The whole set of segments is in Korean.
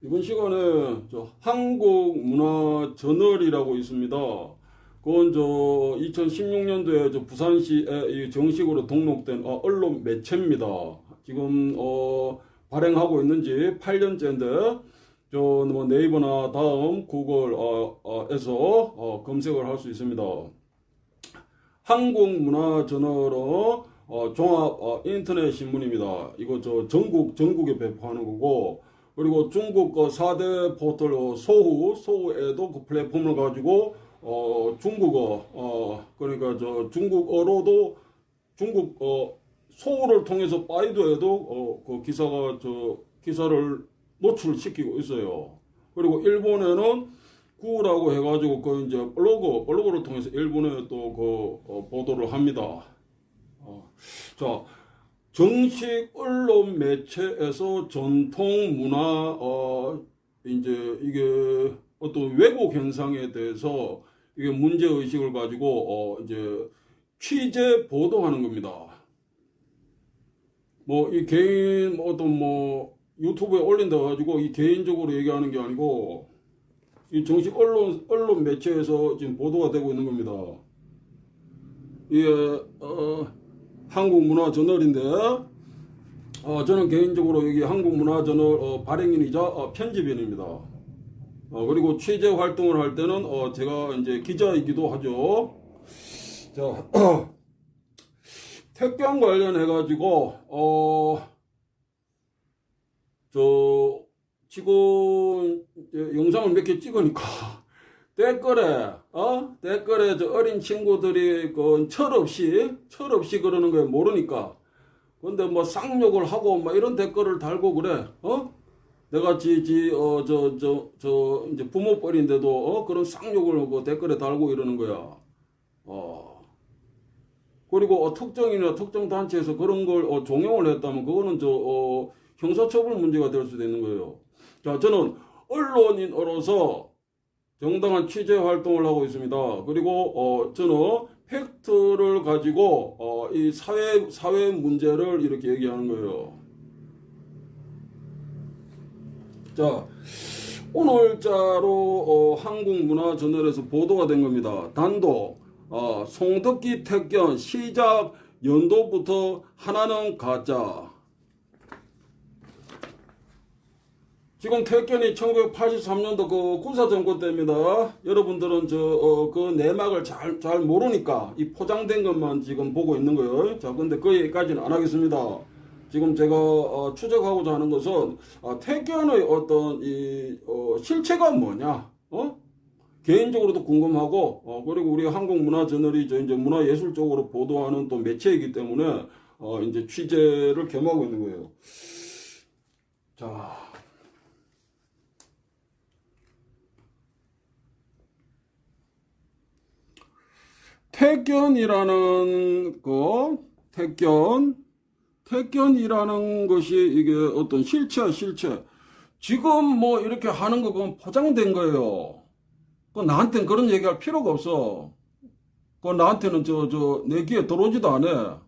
이번 시간에 한국문화저널이라고 있습니다. 그건 2016년도에 부산시에 정식으로 등록된 언론 매체입니다. 지금 발행하고 있는지 8년째인데 뭐 네이버나 다음 구글에서 검색을 할 수 있습니다. 한국문화저널은 종합 인터넷 신문입니다. 이거 전국에 배포하는 거고, 그리고 중국 4대 포털 소우에도 그 플랫폼을 가지고 중국어 그러니까 중국어로도 중국 소우를 통해서 바이두에도 그 기사를 노출시키고 있어요. 그리고 일본에는 구라고 해가지고 그 이제 블로그를 통해서 일본에 또 보도를 합니다. 정식 언론 매체에서 전통 문화 이제 이게 어떤 왜곡 현상에 대해서 이게 문제 의식을 가지고 이제 취재 보도하는 겁니다. 뭐 이 개인 어떤 유튜브에 올린다 가지고 이 개인적으로 얘기하는 게 아니고 이 정식 언론 매체에서 지금 보도가 되고 있는 겁니다. 이게 한국문화저널인데 저는 개인적으로 여기 한국문화저널 발행인이자 편집인입니다. 그리고 취재 활동을 할 때는 제가 이제 기자이기도 하죠. 택견 관련해 가지고 지금 영상을 몇 개 찍으니까 댓글에 어린 친구들이 철없이 그러는 거에 모르니까. 근데 뭐 쌍욕을 하고 이런 댓글을 달고 그래. 내가 이제 부모뻘인데도 그런 쌍욕을 댓글에 달고 이러는 거야. 그리고 특정인이나 특정 단체에서 그런 걸 종용을 했다면 그거는 형사처벌 문제가 될 수도 있는 거예요. 저는 언론인으로서 정당한 취재 활동을 하고 있습니다. 그리고 저는 팩트를 가지고 이 사회 문제를 이렇게 얘기하는 거예요. 오늘자로 한국문화저널에서 보도가 된 겁니다. 단독 송덕기 택견 시작 연도부터 하나는 가짜. 지금 택견이 1983년도 그 군사정권 때입니다. 여러분들은 그 내막을 잘 모르니까 이 포장된 것만 지금 보고 있는 거예요. 근데 그 얘기까지는 안 하겠습니다. 지금 제가 추적하고자 하는 것은 택견의 어떤 실체가 뭐냐, 개인적으로도 궁금하고, 그리고 우리 한국문화저널이 이제 문화예술 쪽으로 보도하는 또 매체이기 때문에 이제 취재를 겸하고 있는 거예요. 택견이라는 것이 이게 어떤 실체. 지금 이렇게 하는 거 그건 포장된 거예요. 나한테는 그런 얘기할 필요가 없어. 나한테는 내 귀에 들어오지도 않아.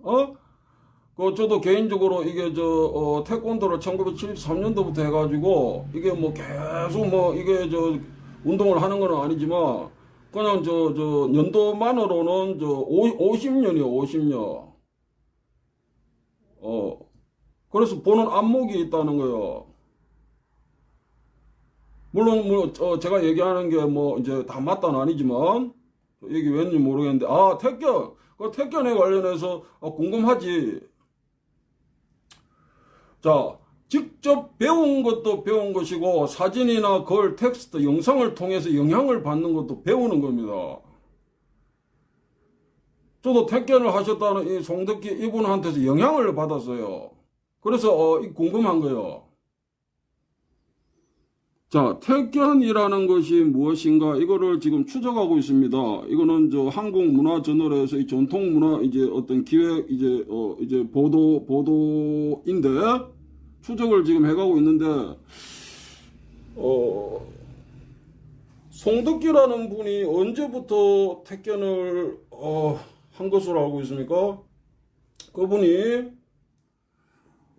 저도 개인적으로 이게 태권도를 1973년도부터 해가지고 이게 계속 이게 운동을 하는 건 아니지만 그냥 연도만으로는 50년이요, 50년. 그래서 보는 안목이 있다는 거예요. 물론 제가 얘기하는 게 이제 다 맞다는 아니지만 이게 왠지 모르겠는데 택견에 관련해서 궁금하지. 직접 배운 것도 배운 것이고 사진이나 글, 텍스트, 영상을 통해서 영향을 받는 것도 배우는 겁니다. 저도 택견을 하셨다는 이 송덕기 이분한테서 영향을 받았어요. 그래서 궁금한 거예요. 택견이라는 것이 무엇인가 이거를 지금 추적하고 있습니다. 이거는 한국문화저널에서 이 전통문화 이제 어떤 기획 이제 보도인데 추적을 지금 해가고 있는데 송덕기라는 분이 언제부터 택견을 한 것으로 알고 있습니까? 그분이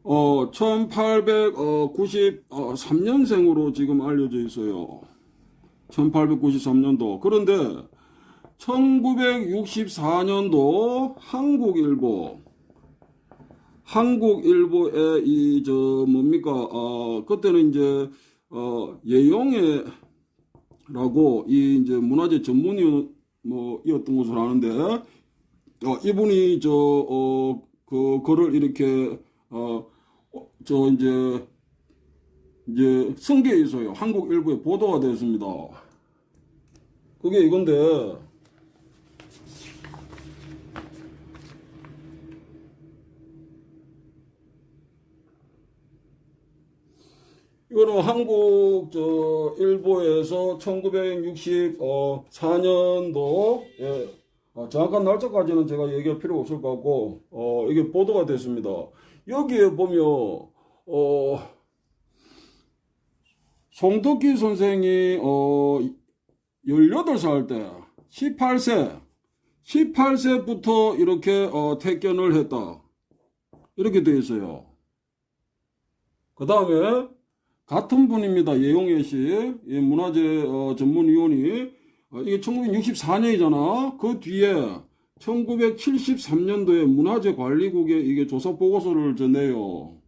1893년생으로 지금 알려져 있어요. 1893년도. 그런데 1964년도 한국일보에 뭡니까, 그때는 이제, 예용해라고 이제 문화재 전문위원, 이었던 것으로 아는데, 이분이 그 글을 이렇게, 이제 승계에서요. 한국일보에 보도가 됐습니다. 그게 이건데, 이거는 한국 일보에서 1964년도 정확한 날짜까지는 제가 얘기할 필요가 없을 것 같고 이게 보도가 됐습니다. 여기에 보면 송덕기 선생이 18살 때 18세부터 이렇게 택견을 했다. 이렇게 되어 있어요. 그 다음에 같은 분입니다. 예용해 씨, 이 문화재 전문위원이 이게 1964년이잖아. 그 뒤에 1973년도에 문화재관리국에 이게 조사 보고서를 전해요.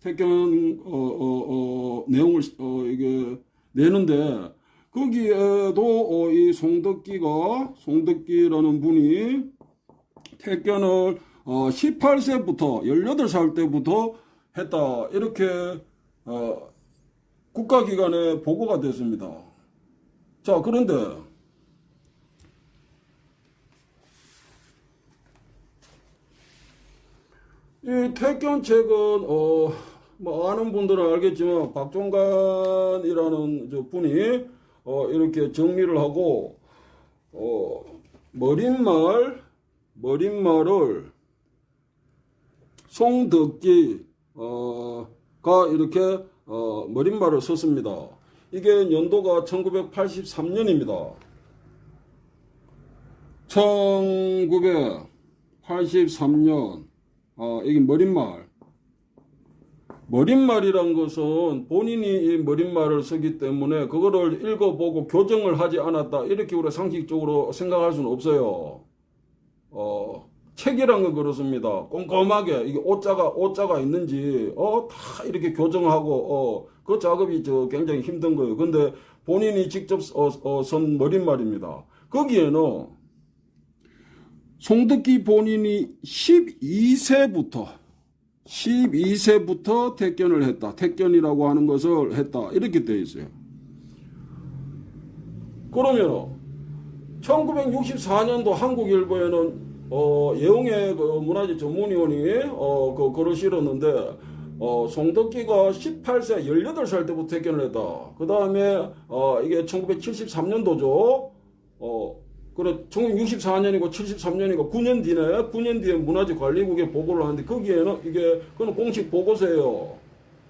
택견 내용을 이게 내는데 거기에도 이 송덕기라는 분이 택견을 18세부터 18살 때부터 했다. 이렇게 국가기관에 보고가 됐습니다. 자, 그런데 이 택견책은 아는 분들은 알겠지만 박종관이라는 저 분이 이렇게 정리를 하고 머릿말을 송덕기가 이렇게 머릿말을 썼습니다. 이게 연도가 1983년입니다. 1983년 이게 머릿말이란 것은 본인이 이 머릿말을 쓰기 때문에 그거를 읽어보고 교정을 하지 않았다. 이렇게 우리가 상식적으로 생각할 수는 없어요. 책이란 건 그렇습니다. 꼼꼼하게 이게 오자가 있는지 다 이렇게 교정하고 그 작업이 굉장히 힘든 거예요. 근데 본인이 직접 쓴 머릿말입니다. 거기에는 송덕기 본인이 12세부터 택견을 했다. 택견이라고 하는 것을 했다. 이렇게 되어 있어요. 그러면 1964년도 한국일보에는 예용해 그 문화재 전문위원이 그 글을 실었는데 송덕기가 18세 18살 때부터 택견을 했다. 그 다음에 이게 1973년도죠. 그래 1964년이고 73년이고 9년 뒤에 문화재관리국에 보고를 하는데 거기에는 그건 공식 보고서예요.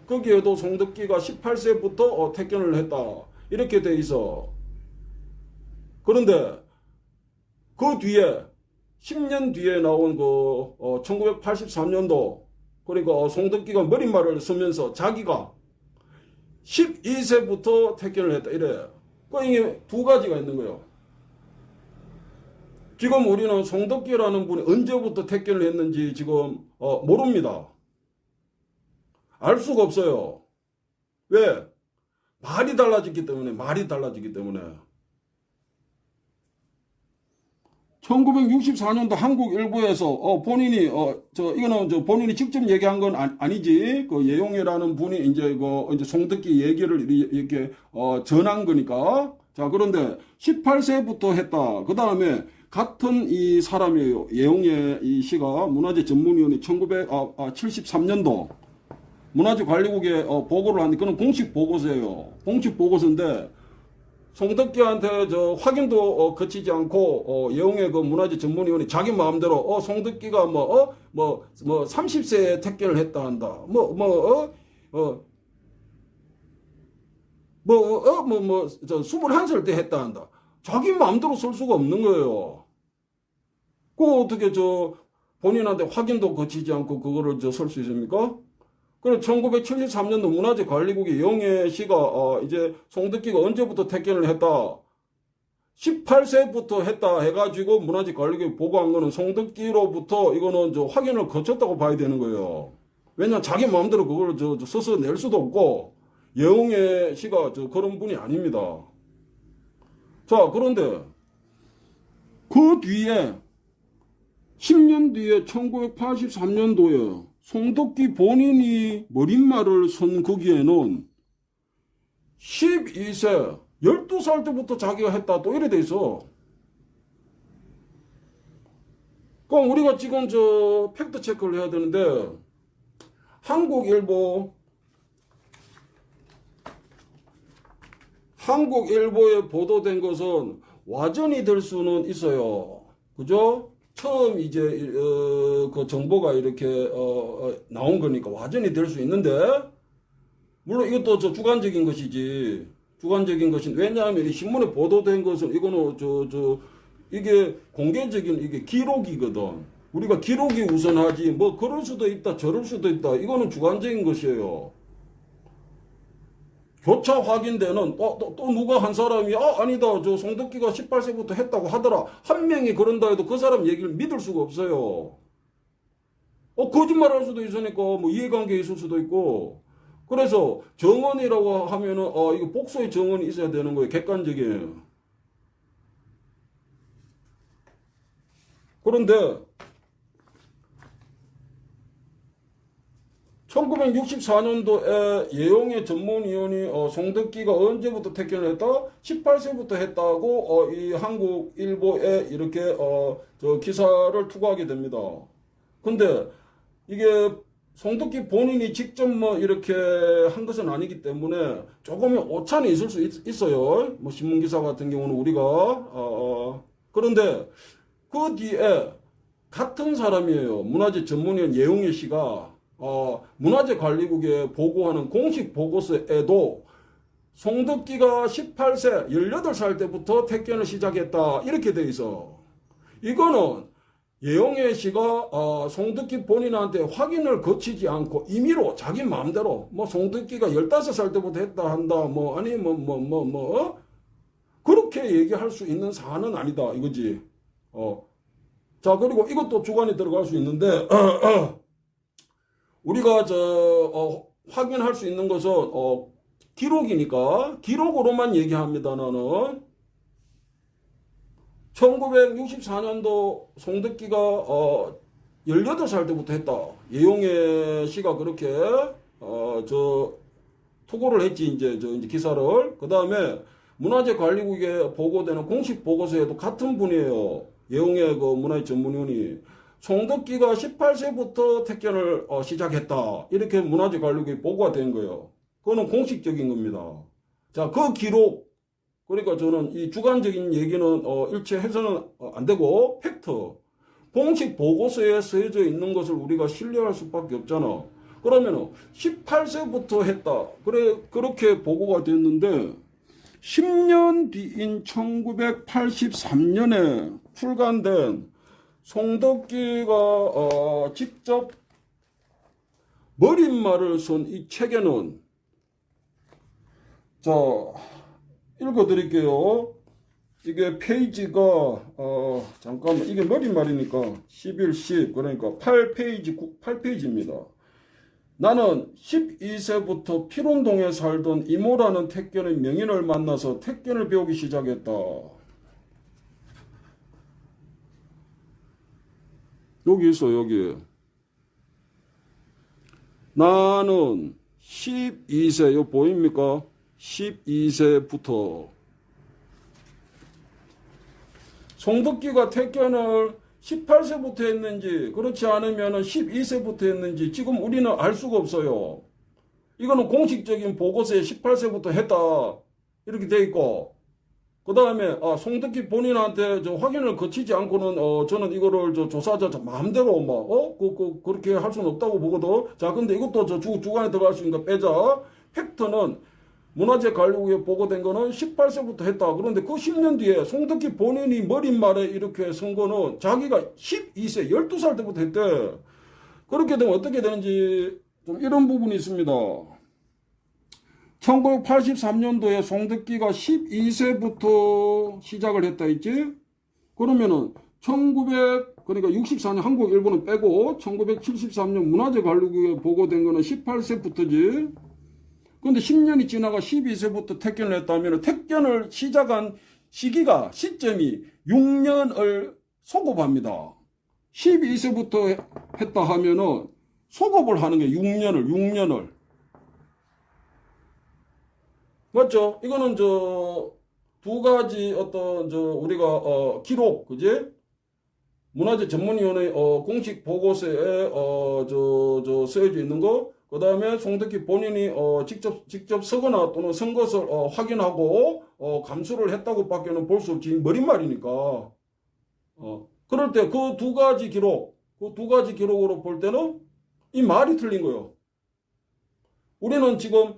거기에도 송덕기가 18세부터 택견을 했다. 이렇게 돼 있어. 그런데 그 뒤에 10년 뒤에 나온 1983년도 그러니까 송덕기가 머릿말을 쓰면서 자기가 12세부터 택견을 했다. 이래. 이게 두 가지가 있는 거예요. 지금 우리는 송덕기라는 분이 언제부터 택견을 했는지 지금 모릅니다. 알 수가 없어요. 왜? 말이 달라졌기 때문에. 1964년도 한국일보에서 본인이 이거는 본인이 직접 얘기한 건 아니지. 그 예용해라는 분이 이제 송덕기 얘기를 이렇게 전한 거니까. 자, 그런데 18세부터 했다. 그 다음에 같은 이 사람이에요. 예용해 이 씨가 문화재 전문위원회 1973년도 문화재관리국에 보고를 하는데 그건 공식 보고서예요. 공식 보고서인데 송덕기한테 확인도 거치지 않고 예용해 그 문화재 전문위원이 자기 마음대로 송덕기가 30세에 택견을 했다 한다. 21살 때 했다 한다. 자기 마음대로 쓸 수가 없는 거예요. 그거 어떻게 본인한테 확인도 거치지 않고 그거를 쓸 수 있습니까? 그래 1973년도 문화재관리국의 영애 씨가 이제 송덕기가 언제부터 택견을 했다. 18세부터 했다 해가지고 문화재관리국에 보고한 거는 송덕기로부터 이거는 저 확인을 거쳤다고 봐야 되는 거예요. 왜냐 자기 마음대로 그걸 저 써서 낼 수도 없고 영애 씨가 저 그런 분이 아닙니다. 자 그런데 그 뒤에 10년 뒤에 1983년도에 송덕기 본인이 머릿말을 선 거기에는 12세, 12살 때부터 자기가 했다. 또 이래 돼 있어. 그럼 우리가 지금 저 팩트 체크를 해야 되는데, 한국일보에 보도된 것은 와전이 될 수는 있어요. 그죠? 처음 이제 그 정보가 이렇게 나온 거니까 와전이 될 수 있는데 물론 이것도 저 주관적인 것이지 주관적인 것인 왜냐하면 이 신문에 보도된 것은 이거는 이게 공개적인 이게 기록이거든. 우리가 기록이 우선하지 뭐 그럴 수도 있다 저럴 수도 있다 이거는 주관적인 것이에요. 교차 확인되는 또 누가 한 사람이 아니다 저 송덕기가 18세부터 했다고 하더라 한 명이 그런다 해도 그 사람 얘기를 믿을 수가 없어요. 거짓말할 수도 있으니까 뭐 이해관계 있을 수도 있고 그래서 정언이라고 하면은 이거 복수의 정언이 있어야 되는 거예요. 객관적이에요. 그런데 1964년도에 예용의 전문위원이 송덕기가 언제부터 택견을 했다? 18세부터 했다고 이 한국일보에 이렇게 저 기사를 투고하게 됩니다. 근데 이게 송덕기 본인이 직접 뭐 이렇게 한 것은 아니기 때문에 조금의 오차는 있을 수 있어요. 뭐 신문기사 같은 경우는 우리가 그런데 그 뒤에 같은 사람이에요. 문화재 전문위원 예용의 씨가 문화재관리국에 보고하는 공식 보고서에도 송덕기가 18세, 18살 때부터 택견을 시작했다. 이렇게 돼 있어. 이거는 예용의 씨가 송덕기 본인한테 확인을 거치지 않고 임의로 자기 마음대로 뭐 송덕기가 15살 때부터 했다 한다 뭐 아니 그렇게 얘기할 수 있는 사안은 아니다 이거지. 자 그리고 이것도 주관이 들어갈 수 있는데 우리가 확인할 수 있는 것은 기록이니까 기록으로만 얘기합니다. 나는 1964년도 송덕기가 18살 때부터 했다. 예용의 씨가 그렇게 투고를 했지 이제 기사를. 그 다음에 문화재관리국에 보고되는 공식 보고서에도 같은 분이에요. 예용의 그 문화재 전문위원이 송덕기가 18세부터 택견을 시작했다. 이렇게 문화재관리국에 보고가 된 거예요. 그거는 공식적인 겁니다. 자, 그 기록, 그러니까 저는 이 주관적인 얘기는 일체해서는 안 되고 팩트, 공식 보고서에 쓰여져 있는 것을 우리가 신뢰할 수밖에 없잖아. 그러면 18세부터 했다. 그렇게 보고가 됐는데 10년 뒤인 1983년에 출간된 송덕기가 직접 머릿말을 쓴 이 책에는 자 읽어드릴게요. 이게 페이지가 잠깐만 이게 머릿말이니까 11, 10 그러니까 8페이지입니다. 나는 12세부터 피론동에 살던 이모라는 택견의 명인을 만나서 택견을 배우기 시작했다. 여기 있어 여기. 나는 12세 이거 보입니까? 12세부터 송덕기가 택견을 18세부터 했는지 그렇지 않으면 12세부터 했는지 지금 우리는 알 수가 없어요. 이거는 공식적인 보고서에 18세부터 했다 이렇게 돼 있고 그 다음에 송덕기 본인한테 확인을 거치지 않고는 저는 이거를 조사자 마음대로 그렇게 할 수는 없다고 보거든. 자 근데 이것도 주관에 들어갈 수 있으니까 빼자. 팩트는 문화재관리국에 보고된 거는 18세부터 했다. 그런데 그 10년 뒤에 송덕기 본인이 머릿말에 이렇게 쓴 거는 자기가 12세 12살 때부터 했대. 그렇게 되면 어떻게 되는지 좀 이런 부분이 있습니다. 1983년도에 송덕기가 12세부터 시작을 했다 했지? 그러면은 1900, 그러니까 64년 한국 일본은 빼고 1973년 문화재 관리국에 보고된 거는 18세부터지. 근데 10년이 지나가 12세부터 택견을 했다면 택견을 시작한 시점이 6년을 소급합니다. 12세부터 했다 하면은 소급을 하는 게 6년을. 맞죠? 이거는 두 가지 어떤 우리가 기록, 그지? 문화재 전문위원회 공식 보고서에 쓰여져 있는 거, 그 다음에 송덕기 본인이 직접 쓰거나 또는 쓴 것을 확인하고 감수를 했다고 밖에는 볼 수 없지. 머릿말이니까. 그럴 때 그 두 가지 기록으로 볼 때는 이 말이 틀린 거예요. 우리는 지금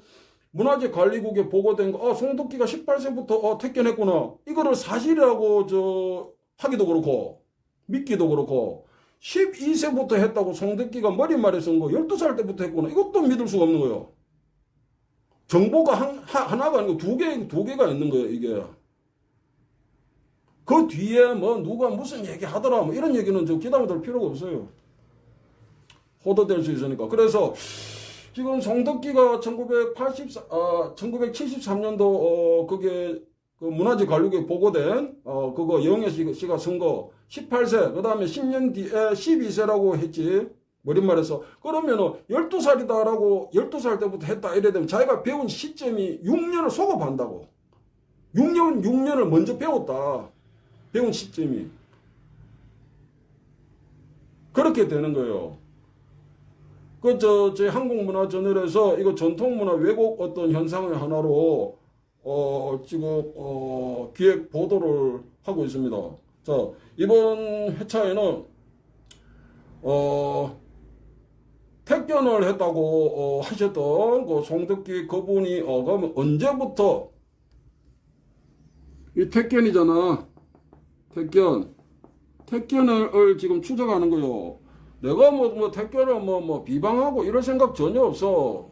문화재 관리국에 보고된 거, 송덕기가 18세부터 택견했구나. 이거를 사실이라고 하기도 그렇고, 믿기도 그렇고, 12세부터 했다고 송덕기가 머리말에 쓴 거 12살 때부터 했구나. 이것도 믿을 수가 없는 거예요. 정보가 하나가 아니고 두 개가 있는 거예요, 이게. 그 뒤에 뭐 누가 무슨 얘기 하더라, 뭐 이런 얘기는 기담아 들 필요가 없어요. 호도될 수 있으니까. 그래서 지금 송덕기가 1973년도 그게 그 문화재 관리국에 보고된 그거 영애 씨가 쓴 거 18세, 그 다음에 10년 뒤에 12세라고 했지. 머릿말에서. 그러면은 12살이다라고 12살 때부터 했다 이래 되면 자기가 배운 시점이 6년을 소급한다고. 6년을 먼저 배웠다. 배운 시점이. 그렇게 되는 거예요. 저희 한국문화저널에서 이거 전통문화 왜곡 어떤 현상의 하나로 지금 기획 보도를 하고 있습니다. 자, 이번 회차에는 택견을 했다고 하셨던 그 송덕기 그분이 그러면 언제부터 이 택견이잖아. 택견을 지금 추적하는 거요. 내가 뭐 택견을 비방하고 이럴 생각 전혀 없어.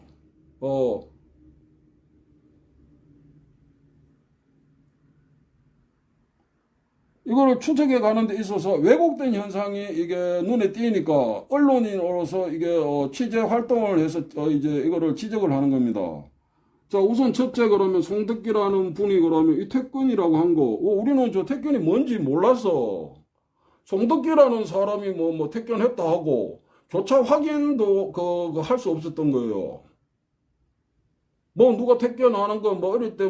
이거를 추적해 가는 데 있어서 왜곡된 현상이 이게 눈에 띄니까 언론인으로서 이게 취재 활동을 해서 이제 이거를 지적을 하는 겁니다. 자, 우선 첫째 그러면 송덕기라는 분이 그러면 이 택견이라고 한 거, 우리는 택견이 뭔지 몰랐어. 송덕기라는 사람이 뭐 택견했다 하고 조차 확인도 할 수 없었던 거예요. 뭐 누가 택견하는 거 뭐 이럴 때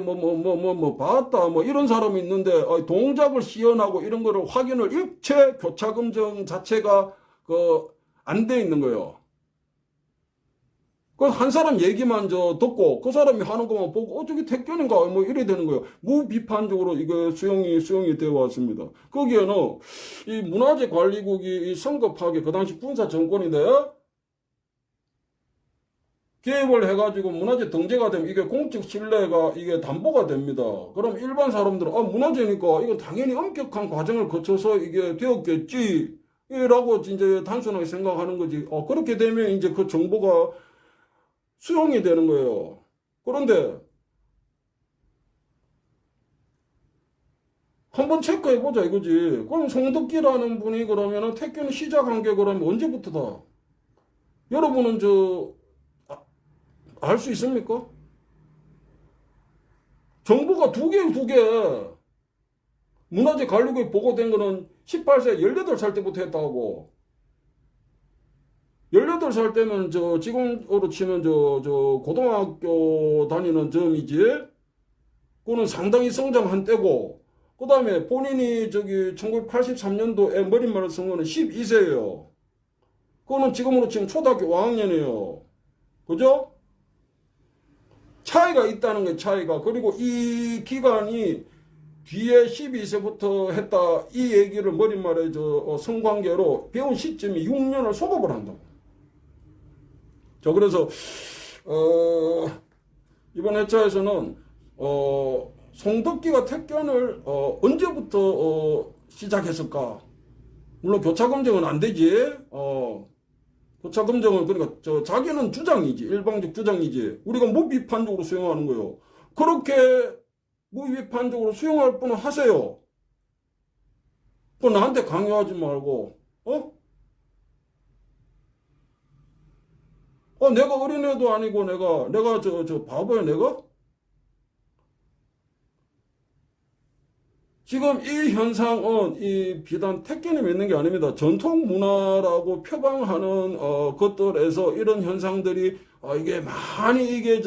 봤다 뭐 이런 사람이 있는데 동작을 시연하고 이런 거를 확인을 일체 교차 검증 자체가 안 돼 있는 거예요. 그 한 사람 얘기만 듣고 그 사람이 하는 것만 보고 저게 택견인가 뭐 이래 되는 거예요. 무비판적으로 이거 수용이 되어 왔습니다. 거기에는 이 문화재 관리국이 이 성급하게 그 당시 군사 정권인데 개입을 해가지고 문화재 등재가 되면 이게 공적 신뢰가 이게 담보가 됩니다. 그럼 일반 사람들은 문화재니까 이건 당연히 엄격한 과정을 거쳐서 이게 되었겠지 라고 이제 단순하게 생각하는 거지. 그렇게 되면 이제 그 정보가 수용이 되는 거예요. 그런데 한번 체크해보자 이거지. 그럼 송덕기라는 분이 그러면은 택견을 시작한 게 그러면 언제부터다? 여러분은 알 수 있습니까? 정보가 두 개. 문화재 관리국에 보고된 거는 18세, 18살 때부터 했다고. 18살 때면 지금으로 치면 고등학교 다니는 점이지. 그거는 상당히 성장한 때고. 그 다음에 본인이 1983년도에 머릿말을 쓴 거는 12세예요. 그거는 지금으로 치면 초등학교 5학년이에요. 그죠? 차이가 있다는 거예요, 차이가. 그리고 이 기간이 뒤에 12세부터 했다, 이 얘기를 머릿말에 성관계로 배운 시점이 6년을 소급을 한다고. 자, 그래서, 이번 회차에서는, 송덕기가 택견을, 언제부터, 시작했을까? 물론 교차 검증은 안 되지. 교차 검증은 그러니까 자기는 주장이지, 일방적 주장이지. 우리가 무비판적으로 수용하는 거요. 그렇게 무비판적으로 수용할 분은 하세요. 그 나한테 강요하지 말고, 내가 어린애도 아니고 내가 바보야 내가? 지금 이 현상은 이 비단 택견이 있는 게 아닙니다. 전통 문화라고 표방하는 것들에서 이런 현상들이 이게 많이 이게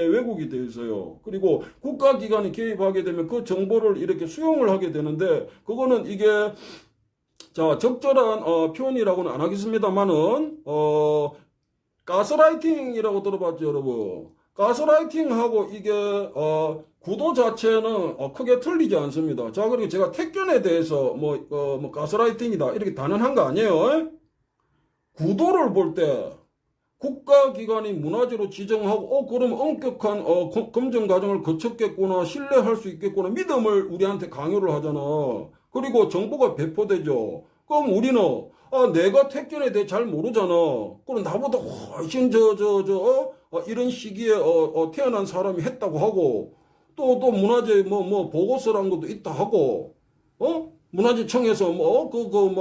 왜곡이 되어 있어요. 그리고 국가기관이 개입하게 되면 그 정보를 이렇게 수용을 하게 되는데 그거는 이게 자 적절한 표현이라고는 안 하겠습니다만은 가스라이팅이라고 들어봤죠, 여러분? 가스라이팅하고 이게 구도 자체는 크게 틀리지 않습니다. 자, 그리고 제가 택견에 대해서 뭐 가스라이팅이다 이렇게 단언한 거 아니에요? 구도를 볼 때 국가기관이 문화재로 지정하고 그럼 엄격한 검증 과정을 거쳤겠구나, 신뢰할 수 있겠구나 믿음을 우리한테 강요를 하잖아. 그리고 정보가 배포되죠. 그럼 우리는 내가 택견에 대해 잘 모르잖아. 그럼 나보다 훨씬 이런 시기에 태어난 사람이 했다고 하고 또 문화재 보고서란 것도 있다 하고 문화재청에서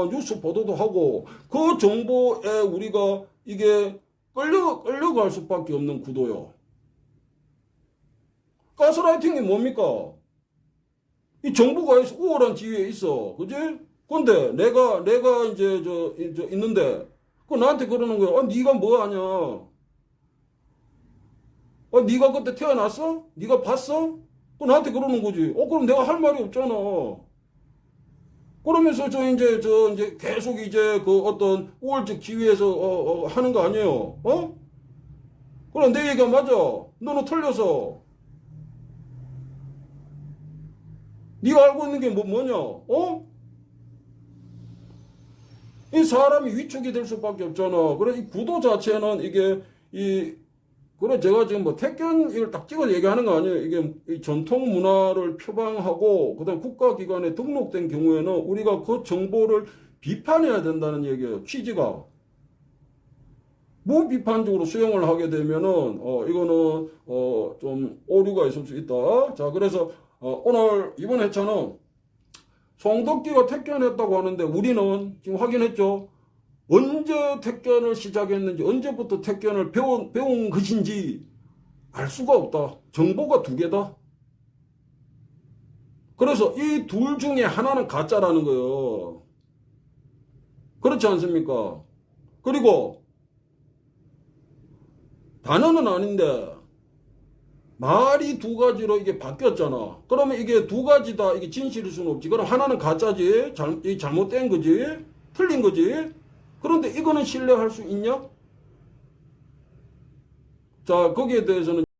뉴스 보도도 하고 그 정보에 우리가 이게 끌려갈 수밖에 없는 구도요. 가스라이팅이 뭡니까? 이 정보가 있어, 우월한 지위에 있어, 그지? 근데 내가 이제 있는데 그 나한테 그러는 거야. 네가 뭐 하냐? 네가 그때 태어났어? 네가 봤어? 그 나한테 그러는 거지. 그럼 내가 할 말이 없잖아. 그러면서 이제 계속 이제 그 어떤 우월적 지위에서 하는 거 아니에요? 그럼 내 얘기가 맞아. 너는 틀려서. 네가 알고 있는 게 뭐냐? 이 사람이 위축이 될 수밖에 없잖아. 그래, 이 구도 자체는 그래, 제가 지금 택견 이걸 딱 찍어 얘기하는 거 아니에요. 이게 이 전통 문화를 표방하고, 그 다음 국가기관에 등록된 경우에는 우리가 그 정보를 비판해야 된다는 얘기예요. 취지가. 무비판적으로 수용을 하게 되면은, 이거는, 좀 오류가 있을 수 있다. 자, 그래서, 오늘 이번 회차는 송덕기가 택견했다고 하는데 우리는 지금 확인했죠. 언제 택견을 시작했는지 언제부터 택견을 배운 것인지 알 수가 없다. 정보가 두 개다. 그래서 이 둘 중에 하나는 가짜라는 거예요. 그렇지 않습니까? 그리고 단어는 아닌데 말이 두 가지로 이게 바뀌었잖아. 그러면 이게 두 가지다 이게 진실일 수는 없지. 그럼 하나는 가짜지. 잘못된 거지. 틀린 거지. 그런데 이거는 신뢰할 수 있냐? 자, 거기에 대해서는